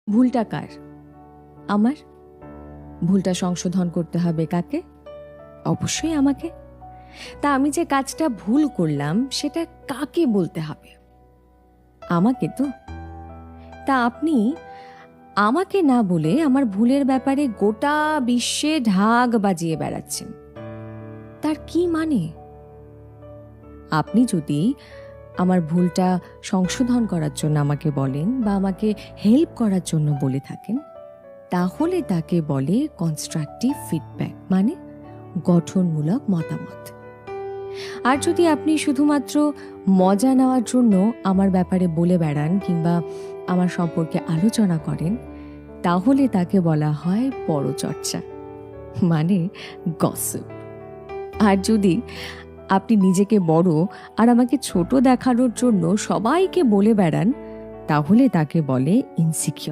ভুলটা কার? আমার। ভুলটা সংশোধন করতে হবে কাকে? অবশ্যই আমাকে। তা আমি যে কাজটা ভুল করলাম সেটা কাকে বলতে হবে? আমাকে তো। তা আপনি আমাকে না বলে আমার ভুলের ব্যাপারে গোটা বিশ্বে ঢাক বাজিয়ে বেড়াচ্ছেন। তার কি মানে? আপনি যদি আমার ভুলটা সংশোধন করার জন্য আমাকে বলেন বা আমাকে হেল্প করার জন্য বলে থাকেন, তাহলে তাকে বলে কনস্ট্রাকটিভ ফিডব্যাক, মানে গঠনমূলক মতামত। আর যদি আপনি শুধুমাত্র মজা নেওয়ার জন্য আমার ব্যাপারে বলে বেড়ান কিংবা আমার সম্পর্কে আলোচনা করেন, তাহলে তাকে বলা হয় পরচর্চা, মানে গসিপ। আর যদি আপনি নিজেকে বড় আর আমাকে ছোট দেখানোর জন্য সবাইকে বলে বেড়ান, তাহলে তাকে বলে ইনসিকিউর।